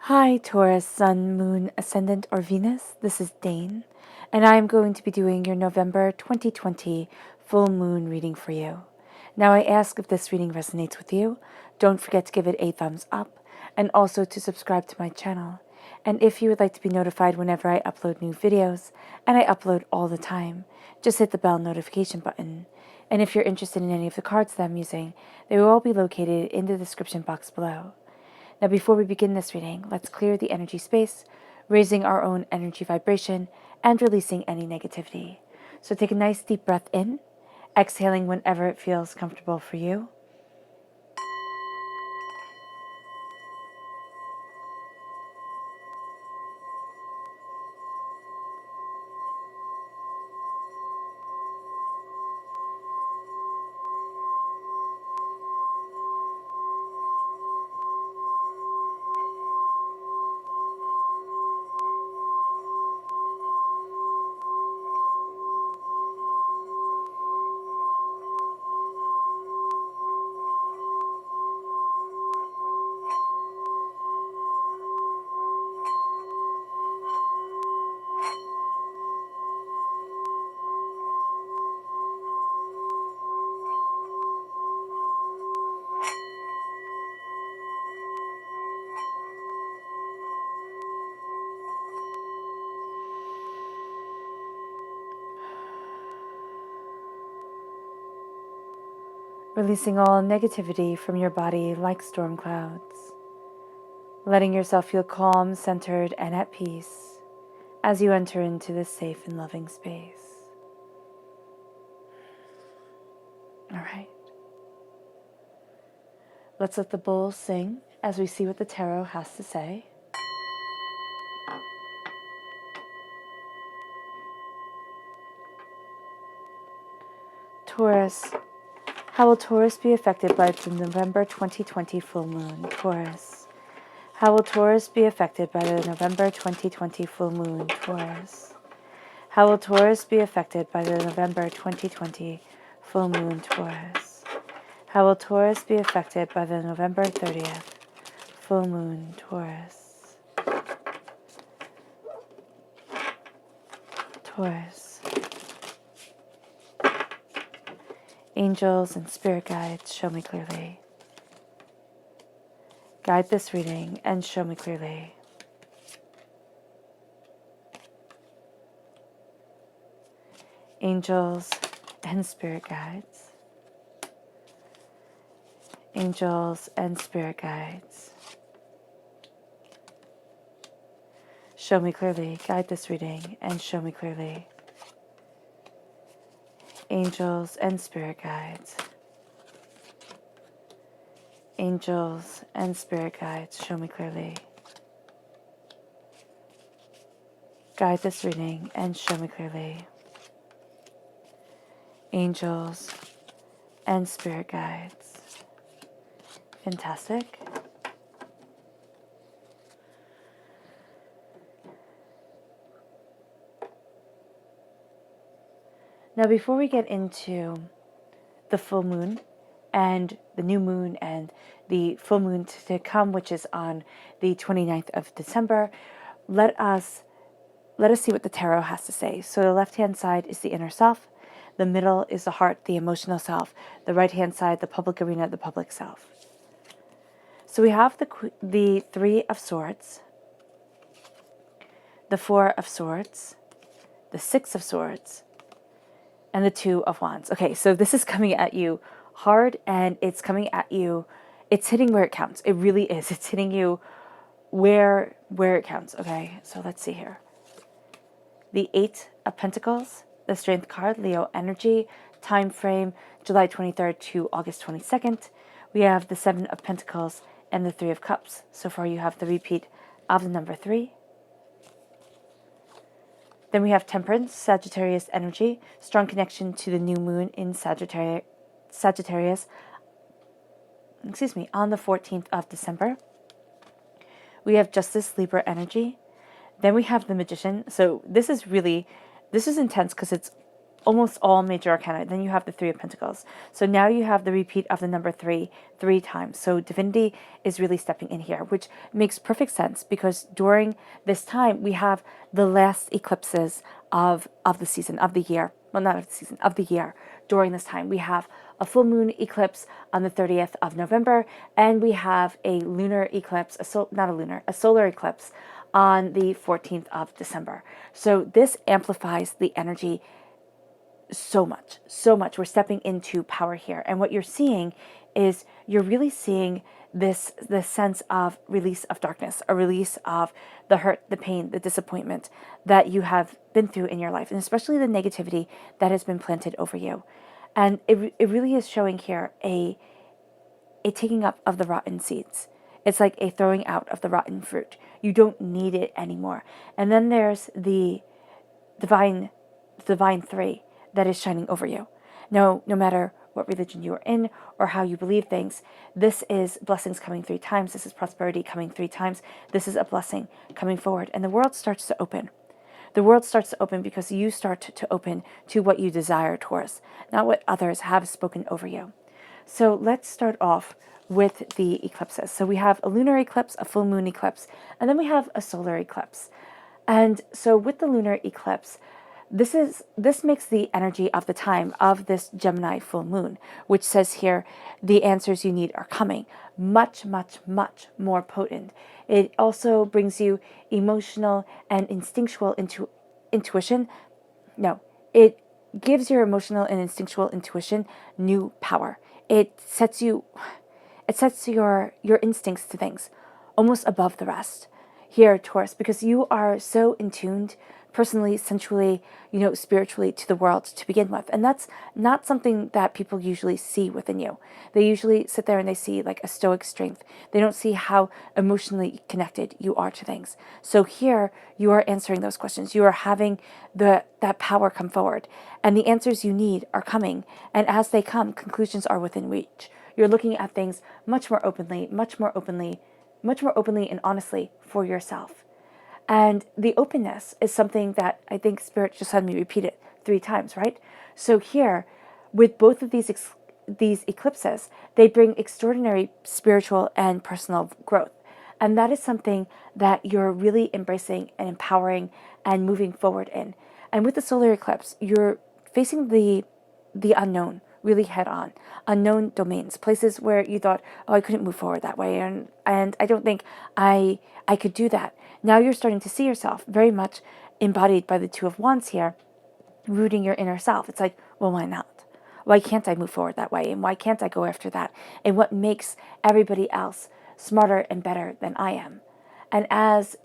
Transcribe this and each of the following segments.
Hi, Taurus, Sun, Moon, Ascendant, or Venus. This is Dane, and I am going to be doing your November 2020 full moon reading for you. Now, I ask if this reading resonates with you. Don't forget to give it a thumbs up, and also to subscribe to my channel. And if you would like to be notified whenever I upload new videos, and I upload all the time, just hit the bell notification button. And if you're interested in any of the cards that I'm using, they will all be located in the description box below. Now, before we begin this reading, let's clear the energy space, raising our own energy vibration and releasing any negativity. So take a nice deep breath in, exhaling whenever it feels comfortable for you. Releasing all negativity from your body like storm clouds. Letting yourself feel calm, centered, and at peace as you enter into this safe and loving space. All right. Let's let the bowls sing as we see what the tarot has to say. Taurus. How will Taurus be affected by the November 2020 full moon? Taurus. How will Taurus be affected by the November 2020 full moon? Taurus. How will Taurus be affected by the November 2020 full moon? Taurus. How will Taurus be affected by the November 30th full moon? Taurus. Taurus. Angels and spirit guides, show me clearly. Guide this reading and show me clearly. Angels and spirit guides. Angels and spirit guides. Show me clearly. Guide this reading and show me clearly. Angels and spirit guides. Angels and spirit guides, show me clearly. Guide this reading and show me clearly. Angels and spirit guides. Fantastic. Now, before we get into the full moon and the new moon and the full moon to come, which is on the 29th of December, let us see what the tarot has to say. So the left-hand side is the inner self. The middle is the heart, the emotional self. The right-hand side, the public arena, the public self. So we have the Three of Swords, the Four of Swords, the Six of Swords, and the Two of Wands. Okay, so this is coming at you hard, and it's coming at you, it's hitting where it counts. It really is. It's hitting you where it counts. Okay, so let's see here. The Eight of Pentacles, the Strength card, Leo energy, time frame, July 23rd to August 22nd. We have the Seven of Pentacles and the Three of Cups. So far you have the repeat of the number 3. Then we have Temperance, Sagittarius energy, strong connection to the new moon in Sagittarius, on the 14th of December. We have Justice, Libra energy. Then we have the Magician. So this is intense because it's almost all major arcana. Then you have the Three of Pentacles. So now you have the repeat of the number three times. So divinity is really stepping in here, which makes perfect sense because during this time we have the last eclipses of the season, of the year. Well, not of the season, of the year. During this time, we have a full moon eclipse on the 30th of November, and we have a lunar eclipse, a solar eclipse on the 14th of December. So this amplifies the energy so much, so much. We're stepping into power here. And what you're seeing is you're really seeing this sense of release of darkness, a release of the hurt, the pain, the disappointment that you have been through in your life, and especially the negativity that has been planted over you. And it really is showing here a taking up of the rotten seeds. It's like a throwing out of the rotten fruit. You don't need it anymore. And then there's the divine three that is shining over you. No matter what religion you are in or how you believe things, this is blessings coming 3 times. This is prosperity coming 3 times. This is a blessing coming forward. And the world starts to open. The world starts to open because you start to open to what you desire, Taurus, not what others have spoken over you. So let's start off with the eclipses. So we have a lunar eclipse, a full moon eclipse, and then we have a solar eclipse. And so with the lunar eclipse, this makes the energy of the time of this Gemini full moon, which says here the answers you need are coming, much, much, much more potent. It also brings you emotional and instinctual intuition. No, it gives your emotional and instinctual intuition new power. It sets your instincts to things almost above the rest here, Taurus, because you are so in tuned personally, sensually, spiritually to the world to begin with. And that's not something that people usually see within you. They usually sit there and they see like a stoic strength. They don't see how emotionally connected you are to things. So here you are answering those questions. You are having that power come forward, and the answers you need are coming. And as they come, conclusions are within reach. You're looking at things much more openly and honestly for yourself. And the openness is something that I think Spirit just had me repeat it 3 times, right? So here, with both of these eclipses, they bring extraordinary spiritual and personal growth. And that is something that you're really embracing and empowering and moving forward in. And with the solar eclipse, you're facing the unknown really head on, unknown domains, places where you thought, oh, I couldn't move forward that way, and I don't think I could do that. Now you're starting to see yourself very much embodied by the Two of Wands here, rooting your inner self. It's like, well, why not? Why can't I move forward that way? And why can't I go after that? And what makes everybody else smarter and better than I am? And as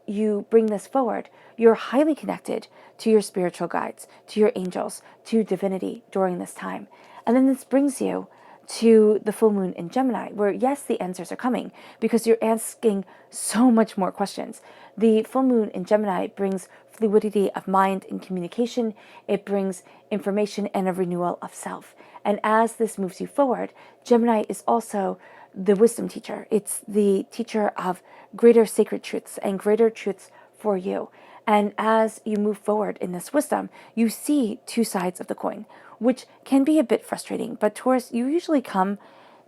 you bring this forward, you're highly connected to your spiritual guides, to your angels, to divinity during this time. And then this brings you to the full moon in Gemini, where yes, the answers are coming because you're asking so much more questions. The full moon in Gemini brings fluidity of mind and communication. It brings information and a renewal of self. And as this moves you forward, Gemini is also the wisdom teacher. It's the teacher of greater sacred truths and greater truths for you. And as you move forward in this wisdom, you see 2 sides of the coin, which can be a bit frustrating. But Taurus, you usually come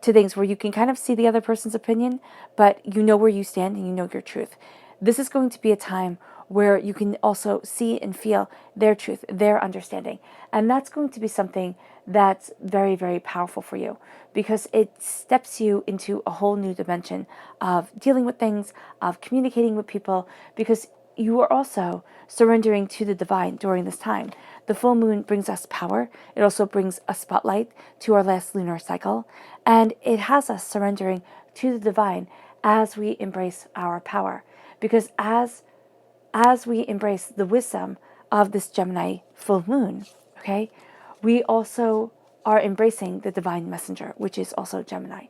to things where you can kind of see the other person's opinion, but you know where you stand and you know your truth. This is going to be a time where you can also see and feel their truth, their understanding. And that's going to be something that's very, very powerful for you because it steps you into a whole new dimension of dealing with things, of communicating with people, because you are also surrendering to the divine during this time. The full moon brings us power. It also brings a spotlight to our last lunar cycle. And it has us surrendering to the divine as we embrace our power. Because as we embrace the wisdom of this Gemini full moon, okay, we also are embracing the divine messenger, which is also Gemini.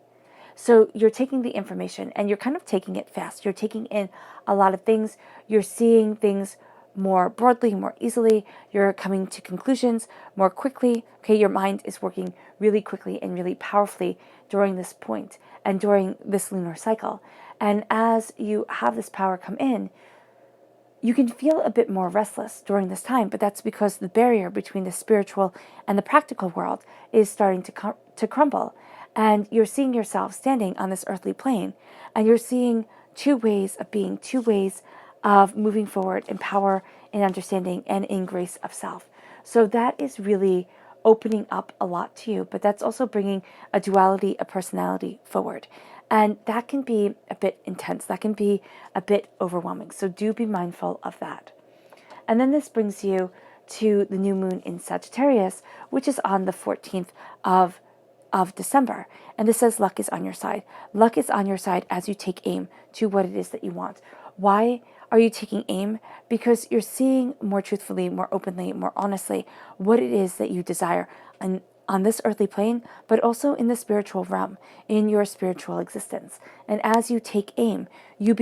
So you're taking the information and you're kind of taking it fast. You're taking in a lot of things. You're seeing things more broadly, more easily. You're coming to conclusions more quickly. Okay, your mind is working really quickly and really powerfully during this point and during this lunar cycle. And as you have this power come in, you can feel a bit more restless during this time, but that's because the barrier between the spiritual and the practical world is starting to crumble. And you're seeing yourself standing on this earthly plane, and you're seeing two ways of being, two ways of moving forward in power, in understanding, and in grace of self. So that is really opening up a lot to you, but that's also bringing a duality, a personality forward. And that can be a bit intense. That can be a bit overwhelming. So do be mindful of that. And then this brings you to the new moon in Sagittarius, which is on the 14th of December. And this says luck is on your side. Luck is on your side as you take aim to what it is that you want. Why are you taking aim? Because you're seeing more truthfully, more openly, more honestly what it is that you desire on this earthly plane, but also in the spiritual realm, in your spiritual existence. And as you take aim, you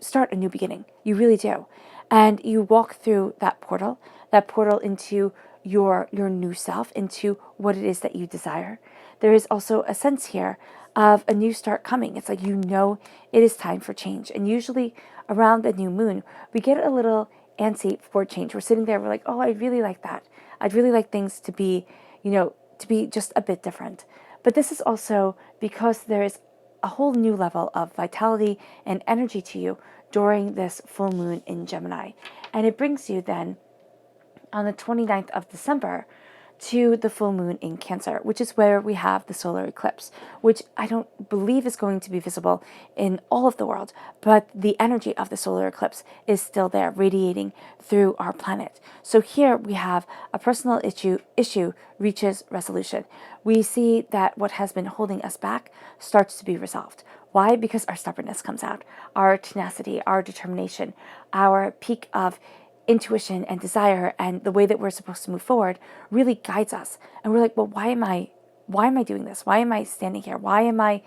start a new beginning. You really do. And you walk through that portal into your new self, into what it is that you desire. There is also a sense here of a new start coming. It's like it is time for change. And usually around the new moon, we get a little antsy for change. We're sitting there, we're like, oh, I'd really like that. I'd really like things to be, to be just a bit different. But this is also because there is a whole new level of vitality and energy to you during this full moon in Gemini. And it brings you then on the 29th of December to the full moon in Cancer, which is where we have the solar eclipse, which I don't believe is going to be visible in all of the world, but the energy of the solar eclipse is still there, radiating through our planet. So here we have a personal issue reaches resolution. We see that what has been holding us back starts to be resolved. Why? Because our stubbornness comes out, our tenacity, our determination, our peak of intuition and desire and the way that we're supposed to move forward really guides us. And we're like, well, why am I doing this? Why am I standing here? Why am I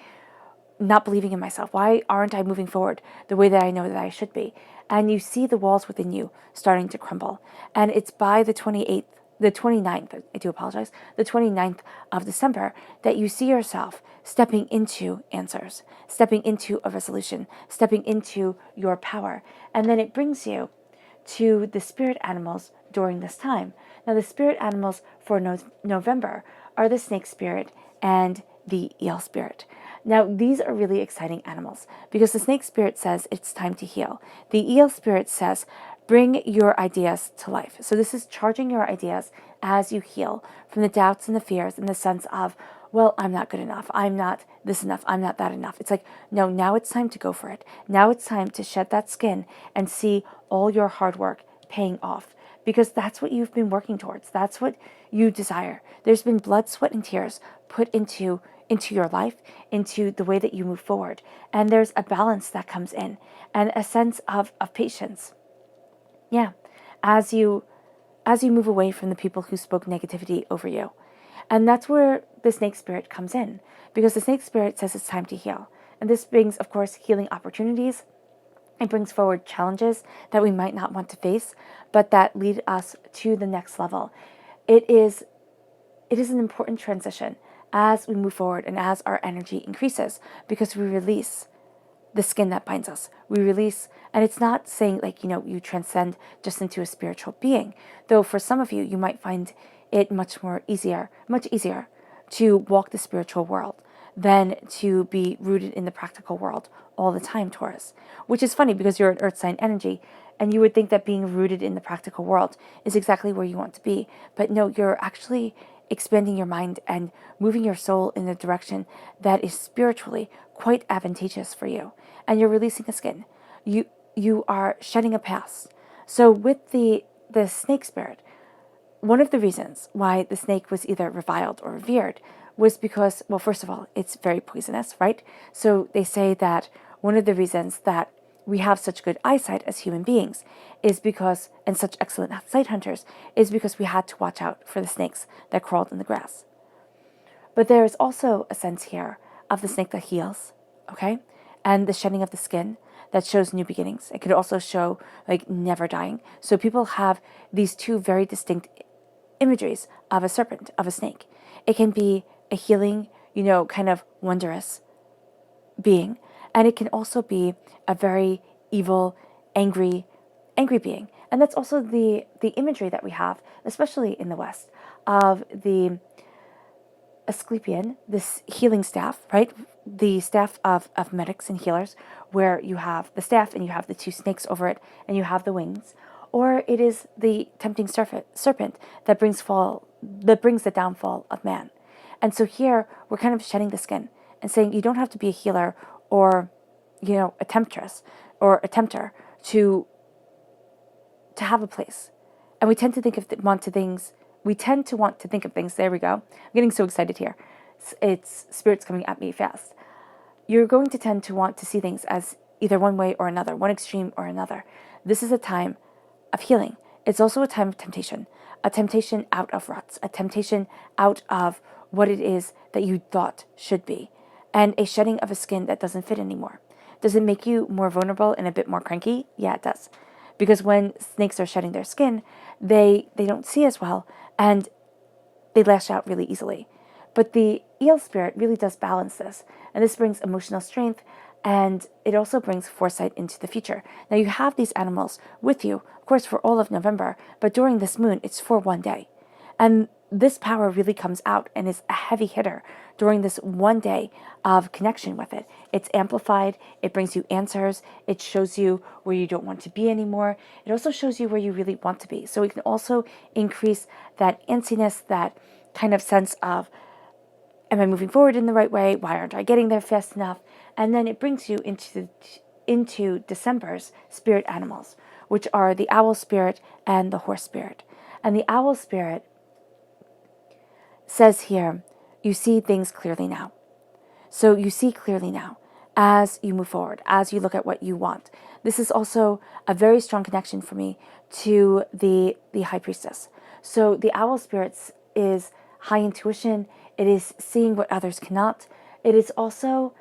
not believing in myself? Why aren't I moving forward the way that I know that I should be? And you see the walls within you starting to crumble. And it's by the 29th, I do apologize, the 29th of December that you see yourself stepping into answers, stepping into a resolution, stepping into your power. And then it brings you to the spirit animals during this time. Now, the spirit animals for November are the snake spirit and the eel spirit. Now, these are really exciting animals because the snake spirit says it's time to heal. The eel spirit says, bring your ideas to life. So this is charging your ideas as you heal from the doubts and the fears and the sense of, well, I'm not good enough. I'm not this enough. I'm not that enough. It's like, no, now it's time to go for it. Now it's time to shed that skin and see all your hard work paying off, because that's what you've been working towards. That's what you desire. There's been blood, sweat, and tears put into your life, into the way that you move forward. And there's a balance that comes in and a sense of patience. Yeah. As you move away from the people who spoke negativity over you. And that's where the snake spirit comes in, because the snake spirit says it's time to heal. And this brings, of course, healing opportunities. It brings forward challenges that we might not want to face, but that lead us to the next level. It is an important transition as we move forward and as our energy increases, because we release the skin that binds us. We release, and it's not saying like, you transcend just into a spiritual being, though for some of you, you might find it much easier to walk the spiritual world than to be rooted in the practical world all the time, Taurus. Which is funny because you're an earth sign energy, and you would think that being rooted in the practical world is exactly where you want to be. But no, you're actually expanding your mind and moving your soul in a direction that is spiritually quite advantageous for you. And you're releasing the skin. You are shedding a past. So with the snake spirit, one of the reasons why the snake was either reviled or revered was because, well, first of all, it's very poisonous, right? So they say that one of the reasons that we have such good eyesight as human beings is because, and such excellent sight hunters, is because we had to watch out for the snakes that crawled in the grass. But there is also a sense here of the snake that heals, okay? And the shedding of the skin that shows new beginnings. It could also show like never dying. So people have these two very distinct imageries of a serpent, of a snake. It can be a healing, kind of wondrous being. And it can also be a very evil angry being. And that's also the imagery that we have, especially in the West, of the Asclepion, this healing staff, right? The staff of medics and healers, where you have the staff and you have the two snakes over it and you have the wings. Or it is the tempting serpent that brings the downfall of man. And so here we're kind of shedding the skin and saying you don't have to be a healer or, a temptress or a tempter to have a place. And we tend to want to think of things. There we go. I'm getting so excited here. It's spirits coming at me fast. You're going to tend to want to see things as either one way or another, one extreme or another. This is a time of healing. It's also a time of temptation, a temptation out of ruts, a temptation out of what it is that you thought should be, and a shedding of a skin that doesn't fit anymore. Does it make you more vulnerable and a bit more cranky? Yeah, it does. Because when snakes are shedding their skin, they don't see as well, and they lash out really easily. But the eel spirit really does balance this, and this brings emotional strength, and it also brings foresight into the future. Now you have these animals with you, of course, for all of November, but during this moon, it's for one day. And this power really comes out and is a heavy hitter during this one day of connection with it. It's amplified, it brings you answers, it shows you where you don't want to be anymore. It also shows you where you really want to be. So it can also increase that antsiness, that kind of sense of, am I moving forward in the right way? Why aren't I getting there fast enough? And then it brings you into December's spirit animals, which are the owl spirit and the horse spirit. And the owl spirit says here, you see things clearly now. So you see clearly now as you move forward, as you look at what you want. This is also a very strong connection for me to the high priestess. So the owl spirits is high intuition. It is seeing what others cannot. It is also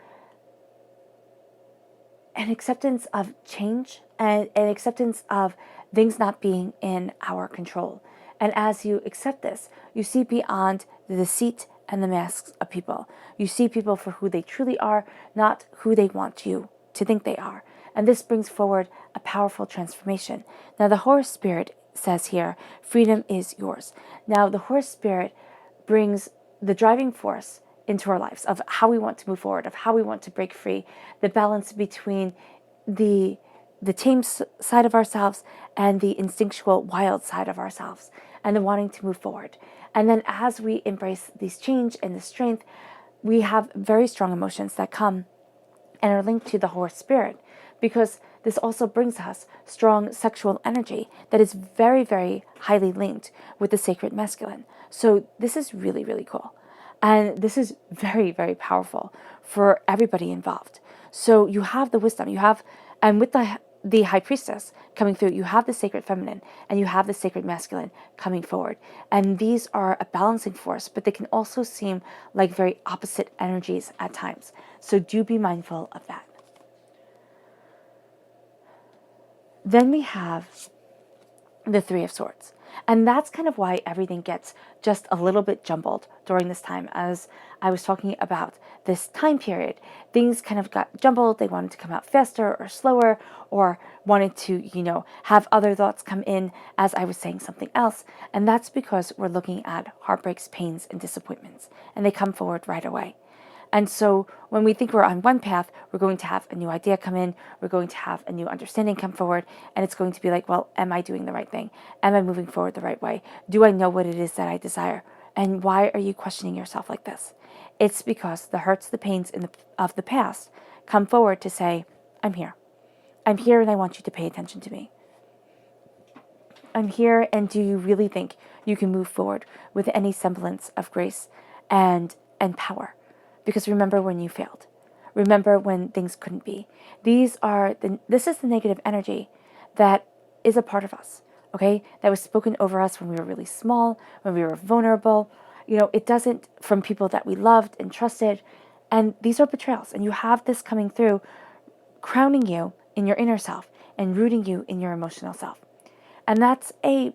an acceptance of change and an acceptance of things not being in our control. And as you accept this, you see beyond the deceit and the masks of people. You see people for who they truly are, not who they want you to think they are. And this brings forward a powerful transformation. Now, the horse spirit says here, freedom is yours. Now, the horse spirit brings the driving force into our lives of how we want to move forward, of how we want to break free, the balance between the tame side of ourselves and the instinctual wild side of ourselves, and the wanting to move forward. And then as we embrace this change and this strength, we have very strong emotions that come and are linked to the horse spirit, because this also brings us strong sexual energy that is very, very highly linked with the sacred masculine. So this is really, really cool. And this is very, very powerful for everybody involved. So you have the wisdom, and with the high priestess coming through, you have the sacred feminine and you have the sacred masculine coming forward. And these are a balancing force, but they can also seem like very opposite energies at times. So do be mindful of that. Then we have the Three of Swords. And that's kind of why everything gets just a little bit jumbled during this time. As I was talking about this time period, things kind of got jumbled. They wanted to come out faster or slower, or wanted to, have other thoughts come in as I was saying something else. And that's because we're looking at heartbreaks, pains, and disappointments. And they come forward right away. And so when we think we're on one path, we're going to have a new idea come in, we're going to have a new understanding come forward, and it's going to be like, well, am I doing the right thing? Am I moving forward the right way? Do I know what it is that I desire? And why are you questioning yourself like this? It's because the hurts, the pains of the past come forward to say, I'm here. I'm here and I want you to pay attention to me. I'm here, and do you really think you can move forward with any semblance of grace and power? Because remember when you failed. Remember when things couldn't be. This is the negative energy that is a part of us, okay? That was spoken over us when we were really small, when we were vulnerable. It doesn't, from people that we loved and trusted. And these are betrayals. And you have this coming through, crowning you in your inner self and rooting you in your emotional self. And that's a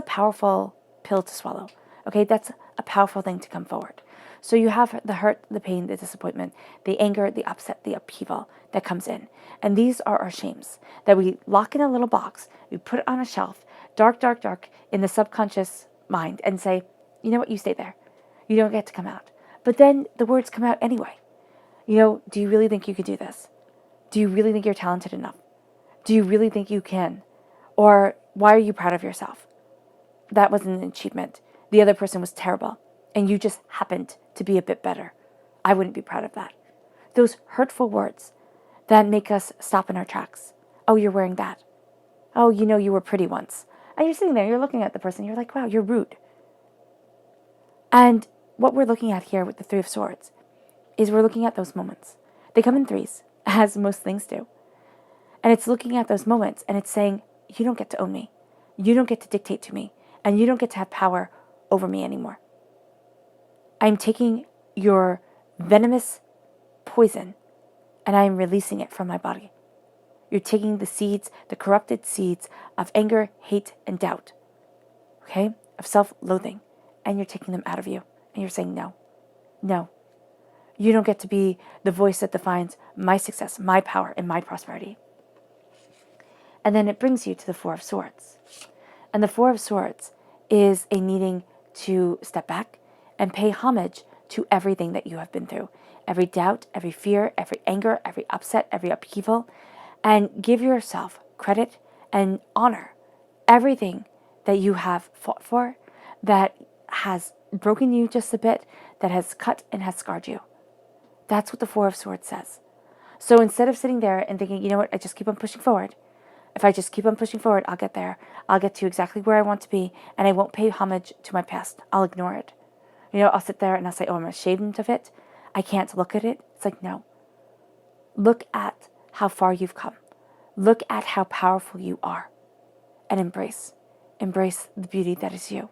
powerful pill to swallow, okay? That's a powerful thing to come forward. So you have the hurt, the pain, the disappointment, the anger, the upset, the upheaval that comes in. And these are our shames that we lock in a little box, we put it on a shelf, dark, dark, dark, in the subconscious mind, and say, you know what, you stay there. You don't get to come out. But then the words come out anyway. Do you really think you could do this? Do you really think you're talented enough? Do you really think you can? Or why are you proud of yourself? That wasn't an achievement. The other person was terrible, and you just happened to be a bit better. I wouldn't be proud of that. Those hurtful words that make us stop in our tracks. Oh, you're wearing that. Oh, you were pretty once. And you're sitting there, you're looking at the person, you're like, wow, you're rude. And what we're looking at here with the Three of Swords is we're looking at those moments. They come in threes, as most things do. And it's looking at those moments and it's saying, you don't get to own me. You don't get to dictate to me. And you don't get to have power over me anymore. I'm taking your venomous poison and I am releasing it from my body. You're taking the seeds, the corrupted seeds of anger, hate, and doubt, okay, of self-loathing, and you're taking them out of you. And you're saying, no, no. You don't get to be the voice that defines my success, my power, and my prosperity. And then it brings you to the Four of Swords. And the Four of Swords is a needing to step back and pay homage to everything that you have been through. Every doubt, every fear, every anger, every upset, every upheaval. And give yourself credit and honor everything that you have fought for, that has broken you just a bit, that has cut and has scarred you. That's what the Four of Swords says. So instead of sitting there and thinking, you know what, I just keep on pushing forward. If I just keep on pushing forward, I'll get there. I'll get to exactly where I want to be, and I won't pay homage to my past. I'll ignore it. I'll sit there and I'll say, oh, I'm ashamed of it. I can't look at it. It's like, no. Look at how far you've come. Look at how powerful you are. And embrace the beauty that is you.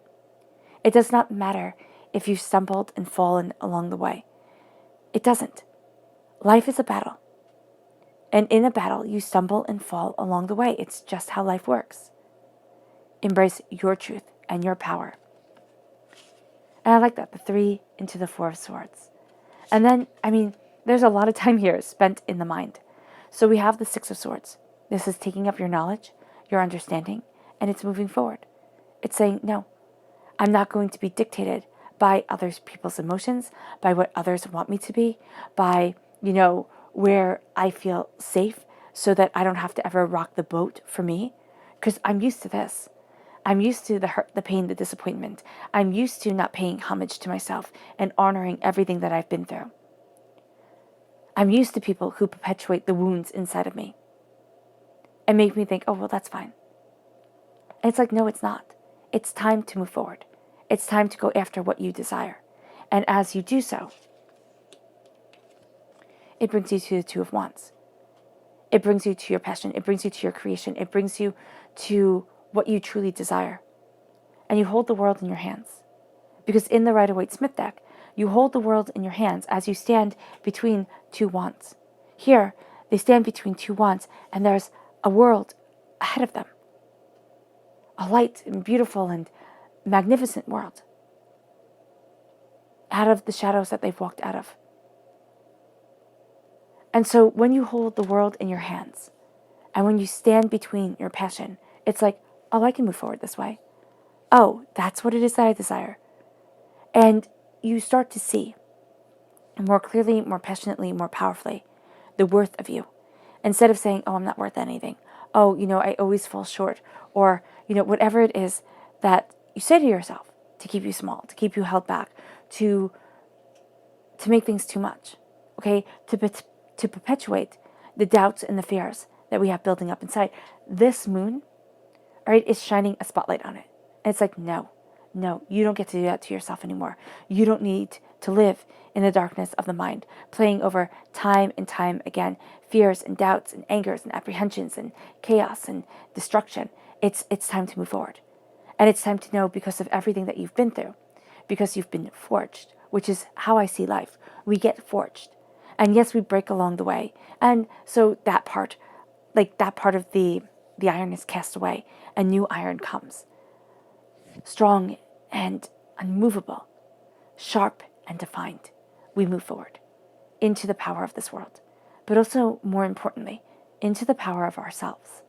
It does not matter if you've stumbled and fallen along the way. It doesn't. Life is a battle. And in a battle, you stumble and fall along the way. It's just how life works. Embrace your truth and your power. And I like that, the 3 into the 4 of Swords. And then, there's a lot of time here spent in the mind. So we have the 6 of Swords. This is taking up your knowledge, your understanding, and it's moving forward. It's saying, no, I'm not going to be dictated by other people's emotions, by what others want me to be, by, where I feel safe so that I don't have to ever rock the boat for me. Because I'm used to this. I'm used to the hurt, the pain, the disappointment. I'm used to not paying homage to myself and honoring everything that I've been through. I'm used to people who perpetuate the wounds inside of me and make me think, oh, well, that's fine. And it's like, no, it's not. It's time to move forward. It's time to go after what you desire. And as you do so, it brings you to the 2 of Wands. It brings you to your passion. It brings you to your creation. It brings you to what you truly desire. And you hold the world in your hands. Because in the Rider-Waite-Smith deck, you hold the world in your hands as you stand between 2 wands. Here, they stand between 2 wands, and there's a world ahead of them. A light and beautiful and magnificent world. Out of the shadows that they've walked out of. And so when you hold the world in your hands, and when you stand between your passion, it's like, oh, I can move forward this way. Oh, that's what it is that I desire. And you start to see more clearly, more passionately, more powerfully the worth of you. Instead of saying, oh, I'm not worth anything. Oh, I always fall short. Or, whatever it is that you say to yourself to keep you small, to keep you held back, to make things too much. Okay? To perpetuate the doubts and the fears that we have building up inside. This moon, all right, is shining a spotlight on it. And it's like, no, you don't get to do that to yourself anymore. You don't need to live in the darkness of the mind, playing over time and time again, fears and doubts and angers and apprehensions and chaos and destruction. It's time to move forward. And it's time to know, because of everything that you've been through, because you've been forged, which is how I see life. We get forged. And yes, we break along the way. And so that part of the iron is cast away, and new iron comes. Strong and unmovable, sharp and defined, we move forward into the power of this world, but also, more importantly, into the power of ourselves.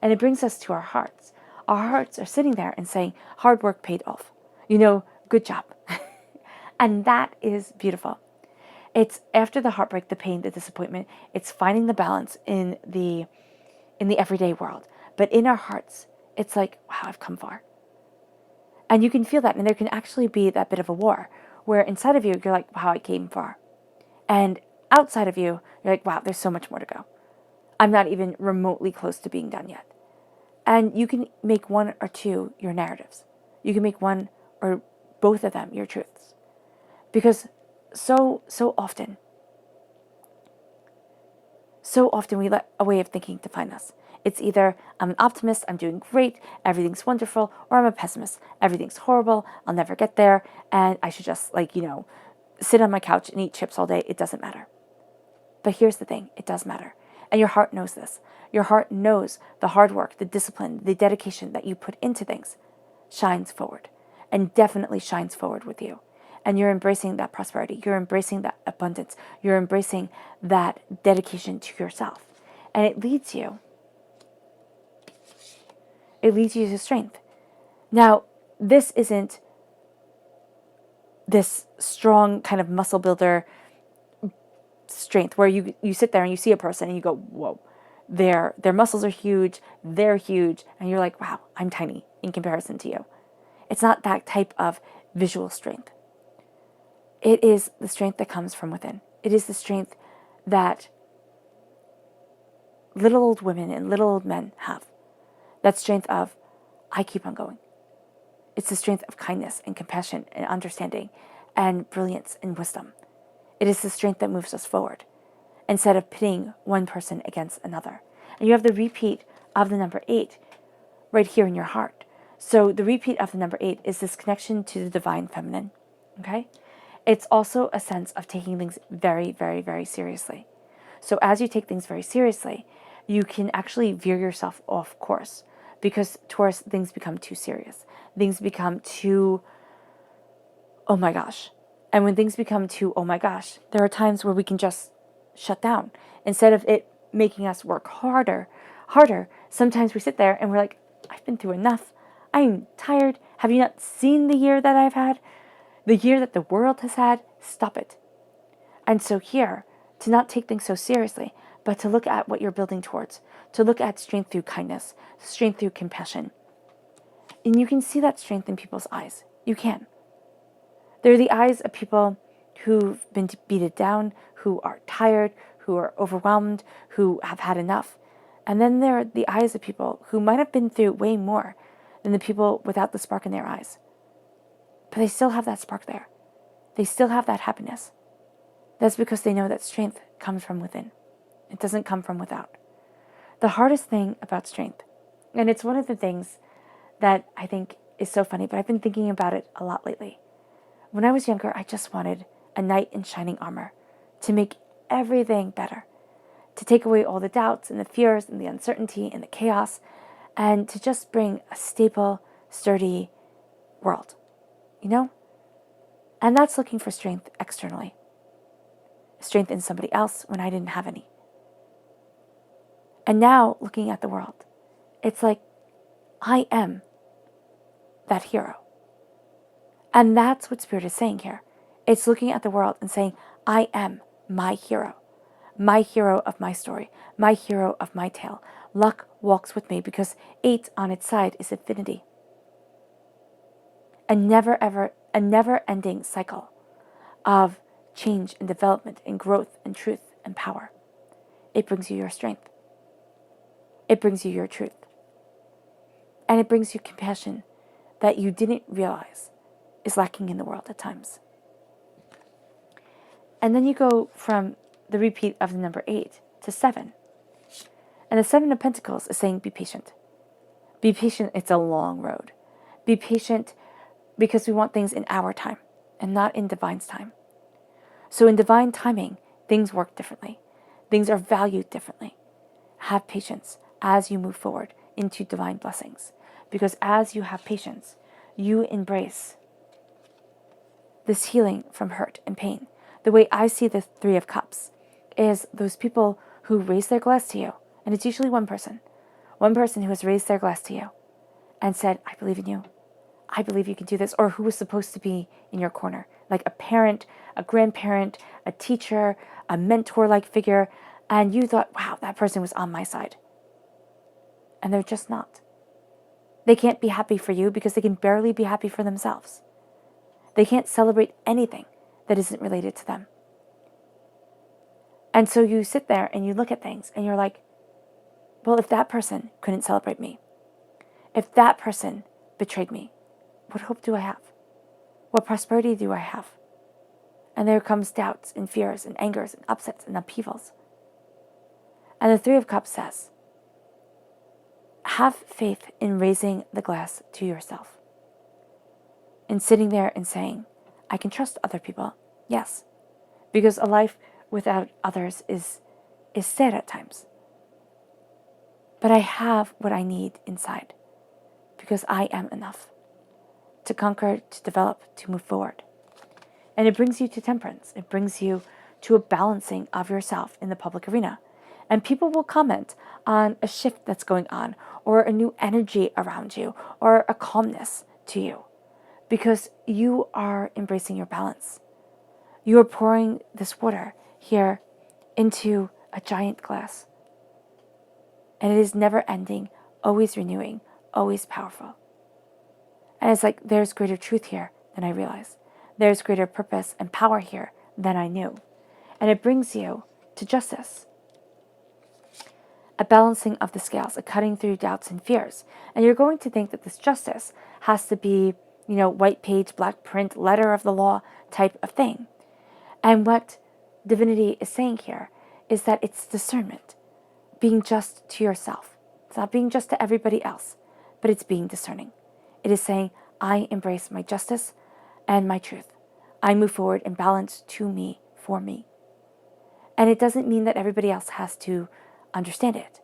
And it brings us to our hearts. Our hearts are sitting there and saying, hard work paid off. Good job. And that is beautiful. It's after the heartbreak, the pain, the disappointment, it's finding the balance in the everyday world. But in our hearts, it's like, wow, I've come far. And you can feel that. And there can actually be that bit of a war where inside of you, you're like, wow, I came far. And outside of you, you're like, wow, there's so much more to go. I'm not even remotely close to being done yet. And you can make one or two your narratives. You can make one or both of them your truths. Because so often we let a way of thinking define us. It's either I'm an optimist, I'm doing great, everything's wonderful, or I'm a pessimist, everything's horrible, I'll never get there, and I should just sit on my couch and eat chips all day. It doesn't matter. But here's the thing, it does matter. And your heart knows this. Your heart knows the hard work, the discipline, the dedication that you put into things shines forward, and definitely shines forward with you. And you're embracing that prosperity. You're embracing that abundance. You're embracing that dedication to yourself. And it leads you to strength. Now, this isn't this strong kind of muscle builder strength where you sit there and you see a person and you go, whoa, their muscles are huge, they're huge, and you're like, wow, I'm tiny in comparison to you. It's not that type of visual strength. It is the strength that comes from within. It is the strength that little old women and little old men have. That strength of, I keep on going. It's the strength of kindness and compassion and understanding and brilliance and wisdom. It is the strength that moves us forward instead of pitting one person against another. And you have the repeat of the number 8 right here in your heart. So the repeat of the number 8 is this connection to the divine feminine. Okay? It's also a sense of taking things very, very, very seriously. So as you take things very seriously, you can actually veer yourself off course because Taurus, things become too serious. Things become too, oh my gosh. And when things become too, oh my gosh, there are times where we can just shut down. Instead of it making us work harder, sometimes we sit there and we're like, I've been through enough. I'm tired. Have you not seen the year that I've had? The year that the world has had? Stop it. And so here, to not take things so seriously, but to look at what you're building towards, to look at strength through kindness, strength through compassion. And you can see that strength in people's eyes. You can. They're the eyes of people who've been beaten down, who are tired, who are overwhelmed, who have had enough. And then there are the eyes of people who might have been through way more than the people without the spark in their eyes. But they still have that spark there. They still have that happiness. That's because they know that strength comes from within. It doesn't come from without. The hardest thing about strength, and it's one of the things that I think is so funny, but I've been thinking about it a lot lately. When I was younger, I just wanted a knight in shining armor to make everything better, to take away all the doubts and the fears and the uncertainty and the chaos, and to just bring a stable, sturdy world, And that's looking for strength externally, strength in somebody else when I didn't have any. And now, looking at the world, it's like, I am that hero. And that's what Spirit is saying here. It's looking at the world and saying, I am my hero of my story, my hero of my tale. Luck walks with me because 8 on its side is infinity. A never-ending cycle of change and development and growth and truth and power. It brings you your strength. It brings you your truth. And it brings you compassion that you didn't realize is lacking in the world at times. And then you go from the repeat of the number 8 to 7. And the 7 of Pentacles is saying, be patient. Be patient, it's a long road. Be patient because we want things in our time and not in divine's time. So in divine timing, things work differently. Things are valued differently. Have patience as you move forward into divine blessings. Because as you have patience, you embrace this healing from hurt and pain. The way I see the Three of Cups is those people who raise their glass to you, and it's usually one person who has raised their glass to you and said, I believe in you. I believe you can do this, or who was supposed to be in your corner, like a parent, a grandparent, a teacher, a mentor-like figure, and you thought, wow, that person was on my side. And they're just not. They can't be happy for you because they can barely be happy for themselves. They can't celebrate anything that isn't related to them. And so you sit there and you look at things and you're like, well, if that person couldn't celebrate me, if that person betrayed me, what hope do I have? What prosperity do I have? And there comes doubts and fears and angers and upsets and upheavals. And the Three of Cups says, have faith in raising the glass to yourself. In sitting there and saying, I can trust other people. Yes, because a life without others is sad at times. But I have what I need inside because I am enough to conquer, to develop, to move forward. And it brings you to temperance. It brings you to a balancing of yourself in the public arena. And people will comment on a shift that's going on, or a new energy around you, or a calmness to you, because you are embracing your balance. You are pouring this water here into a giant glass. And it is never ending, always renewing, always powerful. And it's like, there's greater truth here than I realized. There's greater purpose and power here than I knew. And it brings you to justice. A balancing of the scales, a cutting through doubts and fears. And you're going to think that this justice has to be, white page, black print, letter of the law type of thing. And what divinity is saying here is that it's discernment, being just to yourself. It's not being just to everybody else, but it's being discerning. It is saying, I embrace my justice and my truth. I move forward in balance to me, for me. And it doesn't mean that everybody else has to understand it.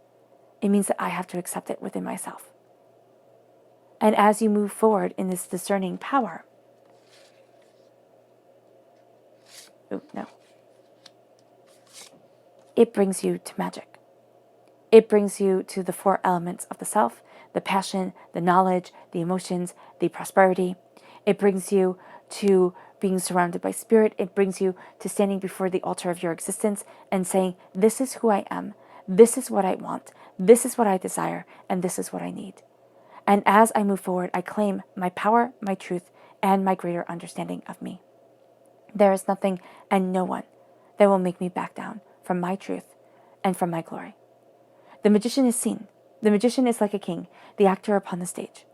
It means that I have to accept it within myself. And as you move forward in this discerning power, it brings you to magic. It brings you to the four elements of the self, the passion, the knowledge, the emotions, the prosperity. It brings you to being surrounded by spirit. It brings you to standing before the altar of your existence and saying, this is who I am. This is what I want. This is what I desire. And this is what I need. And as I move forward, I claim my power, my truth, and my greater understanding of me. There is nothing and no one that will make me back down from my truth and from my glory. The magician is seen. The magician is like a king, the actor upon the stage.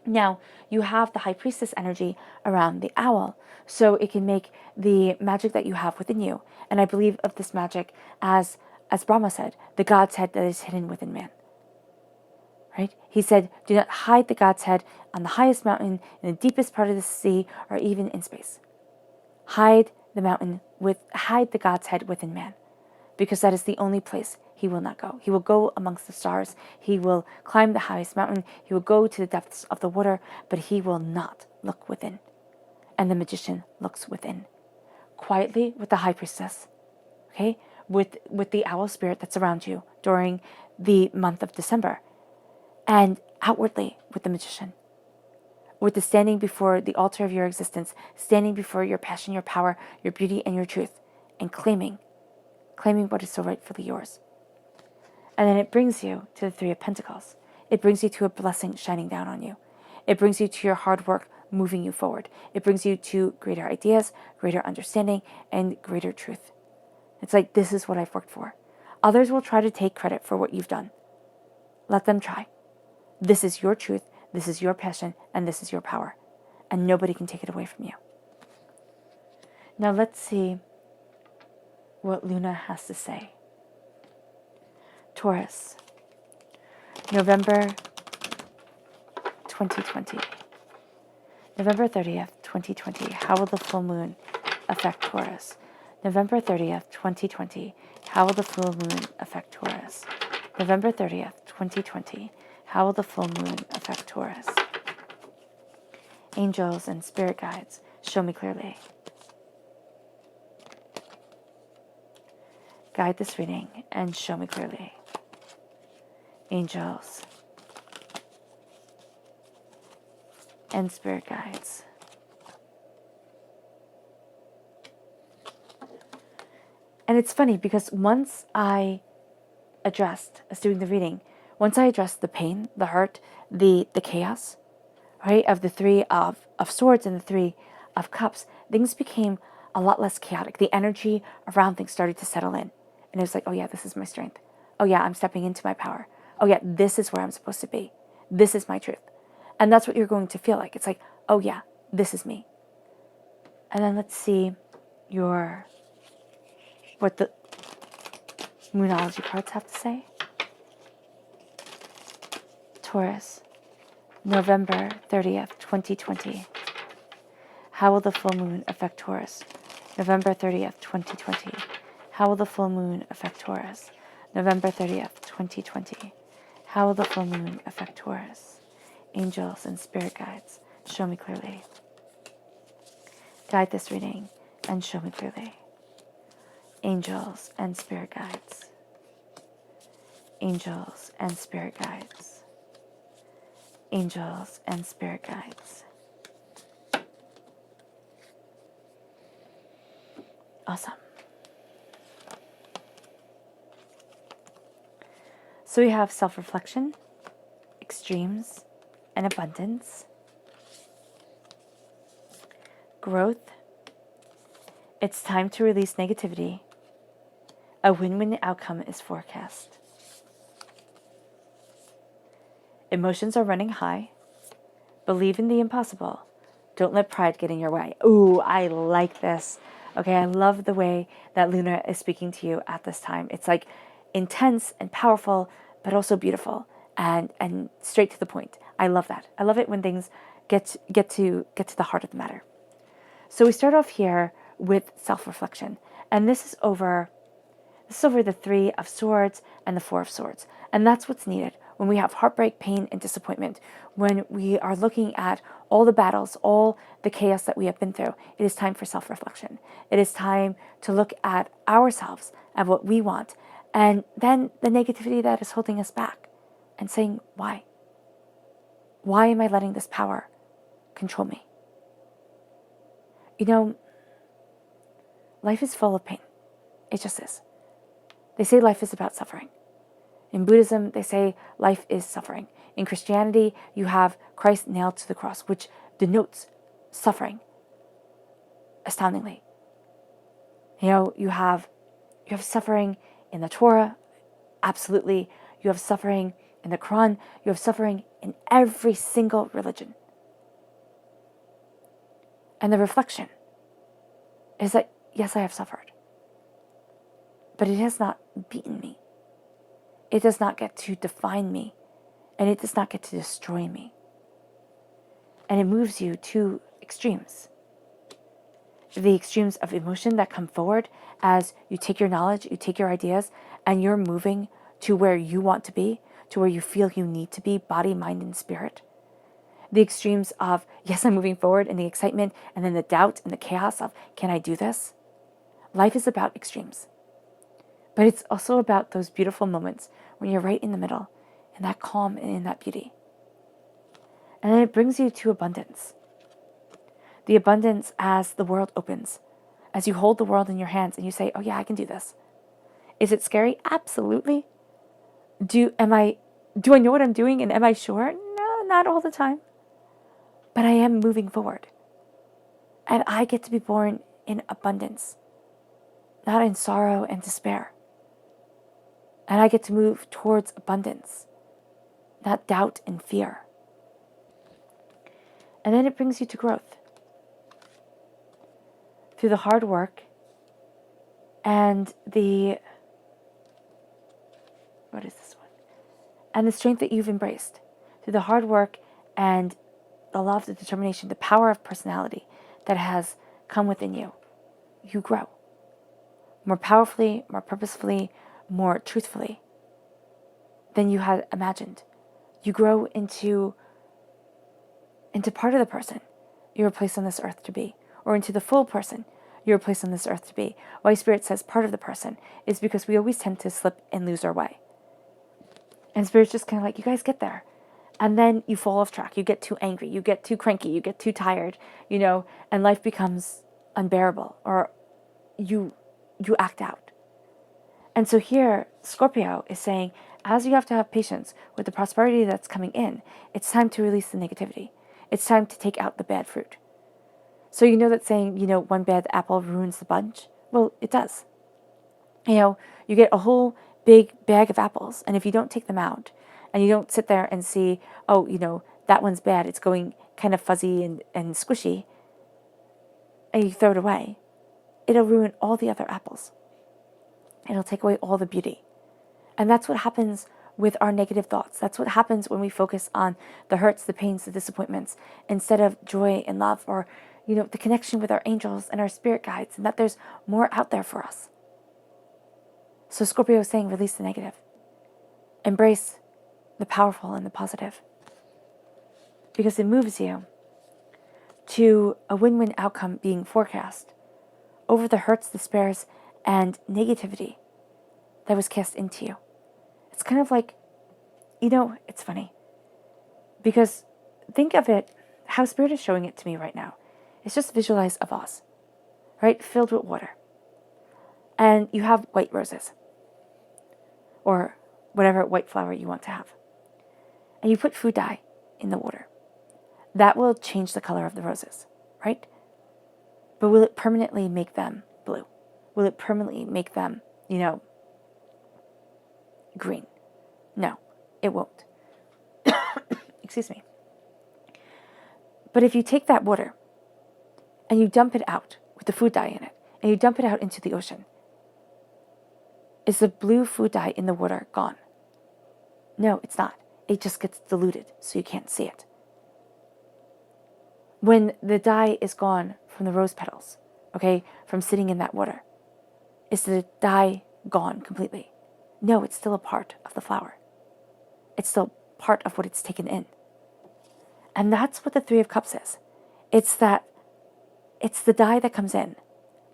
Now, you have the high priestess energy around the owl, so it can make the magic that you have within you. And I believe of this magic as Brahma said, the God's head that is hidden within man. Right? He said, do not hide the God's head on the highest mountain, in the deepest part of the sea, or even in space. Hide the God's head within man, because that is the only place he will not go. He will go amongst the stars. He will climb the highest mountain. He will go to the depths of the water, but he will not look within. And the magician looks within, quietly with the high priestess, okay, with the owl spirit that's around you during the month of December, and outwardly with the magician, with the standing before the altar of your existence, standing before your passion, your power, your beauty, and your truth, and claiming what is so rightfully yours. And then it brings you to the Three of Pentacles. It brings you to a blessing shining down on you. It brings you to your hard work moving you forward. It brings you to greater ideas, greater understanding, and greater truth. It's like, this is what I've worked for. Others will try to take credit for what you've done. Let them try. This is your truth, this is your passion, and this is your power. And nobody can take it away from you. Now let's see what Luna has to say. Taurus, November 2020. November 30th, 2020. How will the full moon affect Taurus? November 30th, 2020. How will the full moon affect Taurus? November 30th, 2020. How will the full moon affect Taurus? Angels and spirit guides, show me clearly. Guide this reading and show me clearly. Angels and spirit guides. And it's funny because once I was doing the reading, once I addressed the pain, the hurt, the chaos, right, of the Three of Swords and the Three of Cups, things became a lot less chaotic. The energy around things started to settle in. And it was like, oh yeah, this is my strength. Oh yeah, I'm stepping into my power. Oh yeah, this is where I'm supposed to be. This is my truth. And that's what you're going to feel like. It's like, oh yeah, this is me. And then let's see what the Moonology cards have to say. Taurus, November 30th, 2020. How will the full moon affect Taurus? November 30th, 2020. How will the full moon affect Taurus? November 30th, 2020. How will the full moon affect Taurus? Angels and spirit guides, show me clearly. Guide this reading and show me clearly. Angels and spirit guides. Angels and spirit guides. Angels and spirit guides. Awesome. So we have self-reflection, extremes, and abundance. Growth. It's time to release negativity. A win-win outcome is forecast. Emotions are running high. Believe in the impossible. Don't let pride get in your way. Ooh, I like this. Okay, I love the way that Luna is speaking to you at this time. It's like intense and powerful, but also beautiful and straight to the point. I love that. I love it when things get to the heart of the matter. So we start off here with self-reflection, and this is over the Three of Swords and the Four of Swords, and that's what's needed when we have heartbreak, pain, and disappointment. When we are looking at all the battles, all the chaos that we have been through, it is time for self-reflection. It is time to look at ourselves, at what we want, and then the negativity that is holding us back, and saying, why? Why am I letting this power control me? You know, life is full of pain. It just is. They say life is about suffering. In Buddhism, they say life is suffering. In Christianity, you have Christ nailed to the cross, which denotes suffering, astoundingly. You know, you have suffering in the Torah, absolutely. You have suffering in the Quran. You have suffering in every single religion. And the reflection is that, yes, I have suffered, but it has not beaten me. It does not get to define me, and it does not get to destroy me. And it moves you to extremes. The extremes of emotion that come forward as you take your knowledge, you take your ideas, and you're moving to where you want to be, to where you feel you need to be, body, mind, and spirit. The extremes of, yes, I'm moving forward, and the excitement, and then the doubt and the chaos of, can I do this? Life is about extremes. But it's also about those beautiful moments when you're right in the middle, in that calm and in that beauty. And then it brings you to abundance. The abundance as the world opens, as you hold the world in your hands and you say, oh yeah, I can do this. Is it scary? Absolutely. Do I know what I'm doing, and am I sure? No, not all the time. But I am moving forward. And I get to be born in abundance, not in sorrow and despair. And I get to move towards abundance, not doubt and fear. And then it brings you to growth. Through the hard work and what is this one? And the strength that you've embraced. Through the hard work and the love, the determination, the power of personality that has come within you, you grow. More powerfully, more purposefully, more truthfully than you had imagined. You grow into part of the person you were placed on this earth to be, or into the full person you were placed on this earth to be. Why Spirit says part of the person is because we always tend to slip and lose our way. And Spirit's just kind of like, you guys get there. And then you fall off track. You get too angry. You get too cranky. You get too tired, and life becomes unbearable, or you act out. And so here, Scorpio is saying, as you have to have patience with the prosperity that's coming in, it's time to release the negativity. It's time to take out the bad fruit. So that saying, one bad apple ruins the bunch? Well, it does. You get a whole big bag of apples, and if you don't take them out, and you don't sit there and see, oh, that one's bad, it's going kind of fuzzy and squishy, and you throw it away, it'll ruin all the other apples. It'll take away all the beauty. And that's what happens with our negative thoughts. That's what happens when we focus on the hurts, the pains, the disappointments, instead of joy and love, or, the connection with our angels and our spirit guides, and that there's more out there for us. So Scorpio is saying, release the negative. Embrace the powerful and the positive. Because it moves you to a win-win outcome being forecast over the hurts, despairs, and negativity that was cast into you. It's kind of like, it's funny. Because think of it, how Spirit is showing it to me right now. It's just visualize a vase, right? Filled with water. And you have white roses, or whatever white flower you want to have. And you put food dye in the water. That will change the color of the roses, right? But will it permanently make them blue? Will it permanently make them, green? No, it won't. Excuse me. But if you take that water and you dump it out with the food dye in it, and you dump it out into the ocean, is the blue food dye in the water gone? No, it's not. It just gets diluted, so you can't see it. When the dye is gone from the rose petals, from sitting in that water, is the dye gone completely? No, it's still a part of the flower. It's still part of what it's taken in. And that's what the Three of Cups is. It's the dye that comes in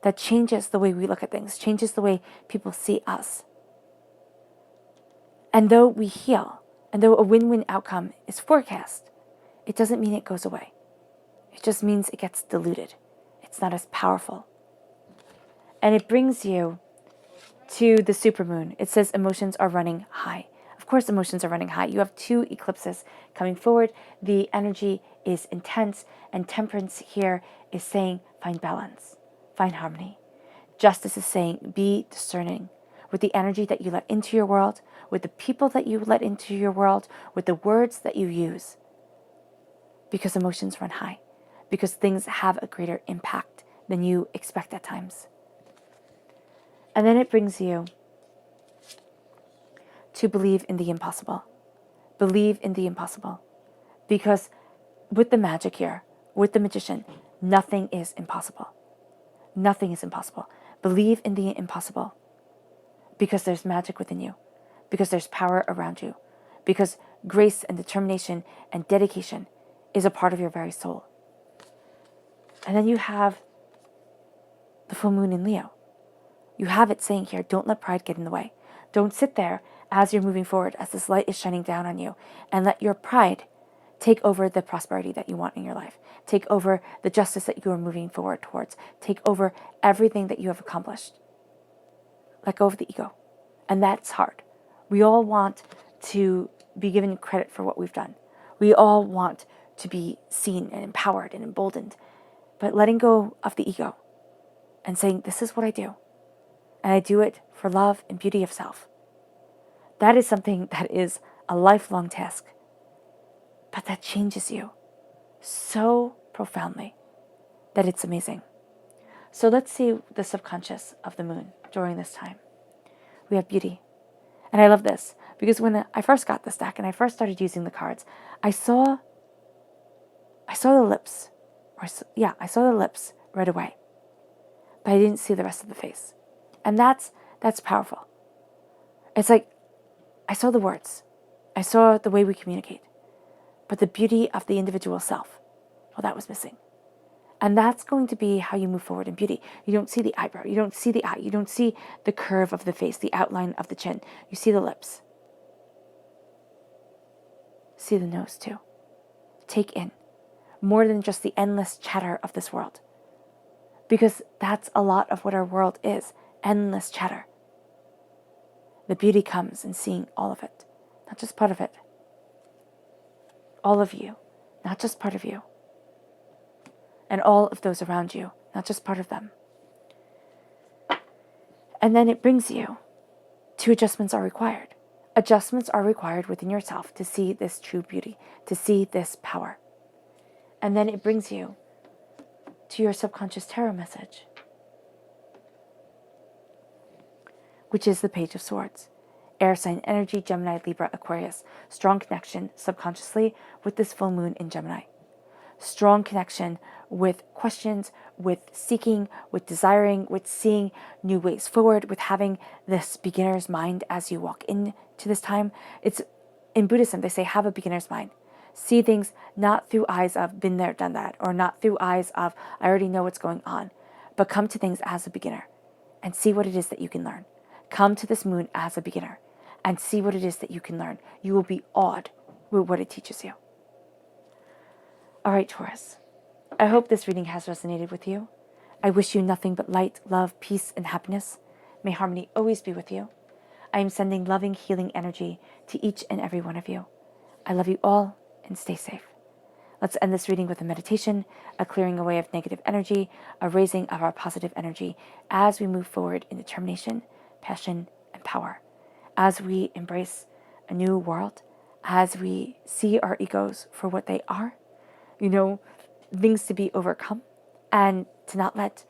that changes the way we look at things, changes the way people see us. And though we heal, and though a win-win outcome is forecast, it doesn't mean it goes away. It just means it gets diluted. It's not as powerful. And it brings you to the supermoon. It says emotions are running high. Of course, emotions are running high. You have 2 eclipses coming forward. The energy is intense, and temperance here is saying find balance, find harmony. Justice is saying be discerning with the energy that you let into your world, with the people that you let into your world, with the words that you use. Because emotions run high, because things have a greater impact than you expect at times. And then it brings you to believe in the impossible. Believe in the impossible. Because with the magic here, with the magician, nothing is impossible. Nothing is impossible. Believe in the impossible. Because there's magic within you. Because there's power around you. Because grace and determination and dedication is a part of your very soul. And then you have the full moon in Leo. You have it saying here, don't let pride get in the way. Don't sit there as you're moving forward, as this light is shining down on you, and let your pride take over the prosperity that you want in your life. Take over the justice that you are moving forward towards. Take over everything that you have accomplished. Let go of the ego. And that's hard. We all want to be given credit for what we've done. We all want to be seen and empowered and emboldened. But letting go of the ego and saying, this is what I do. And I do it for love and beauty of self. That is something that is a lifelong task. But that changes you so profoundly that it's amazing. So let's see the subconscious of the moon during this time. We have beauty. And I love this because when I first got this deck and I first started using the cards, I saw the lips. I saw the lips right away. But I didn't see the rest of the face. And that's powerful. It's like I saw the words. I saw the way we communicate. But the beauty of the individual self, well, that was missing. And that's going to be how you move forward in beauty. You don't see the eyebrow. You don't see the eye. You don't see the curve of the face, the outline of the chin. You see the lips. See the nose too. Take in more than just the endless chatter of this world. Because that's a lot of what our world is, endless chatter. The beauty comes in seeing all of it, not just part of it. All of you, not just part of you. And all of those around you, not just part of them. And then it brings you to adjustments are required. Adjustments are required within yourself to see this true beauty, to see this power. And then it brings you to your subconscious tarot message, which is the Page of Swords. Air sign energy, Gemini, Libra, Aquarius. Strong connection subconsciously with this full moon in Gemini. Strong connection with questions, with seeking, with desiring, with seeing new ways forward, with having this beginner's mind as you walk into this time. It's in Buddhism, they say have a beginner's mind. See things not through eyes of been there, done that, or not through eyes of I already know what's going on, but come to things as a beginner and see what it is that you can learn. Come to this moon as a beginner and see what it is that you can learn. You will be awed with what it teaches you. All right, Taurus, I hope this reading has resonated with you. I wish you nothing but light, love, peace, and happiness. May harmony always be with you. I am sending loving, healing energy to each and every one of you. I love you all, and stay safe. Let's end this reading with a meditation, a clearing away of negative energy, a raising of our positive energy as we move forward in determination, passion, and power. As we embrace a new world, as we see our egos for what they are, things to be overcome, and to not let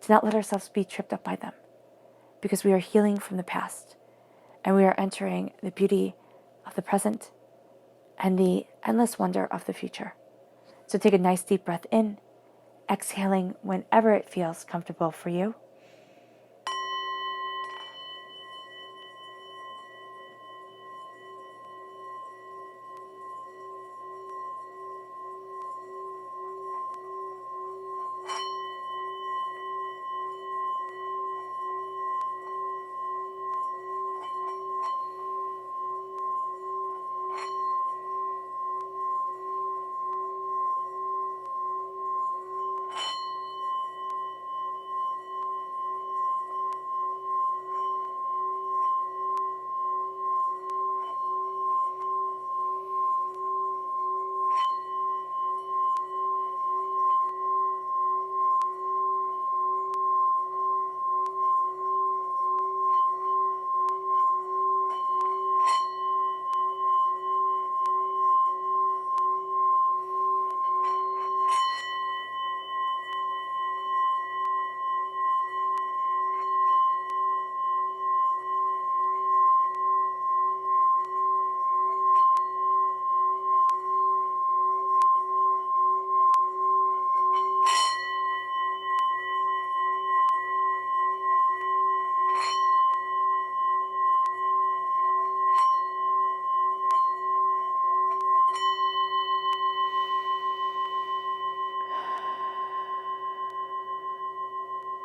ourselves be tripped up by them, because we are healing from the past and we are entering the beauty of the present and the endless wonder of the future. So take a nice deep breath in, exhaling whenever it feels comfortable for you.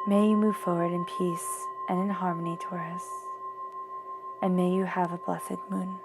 May you move forward in peace and in harmony, Taurus. And may you have a blessed moon.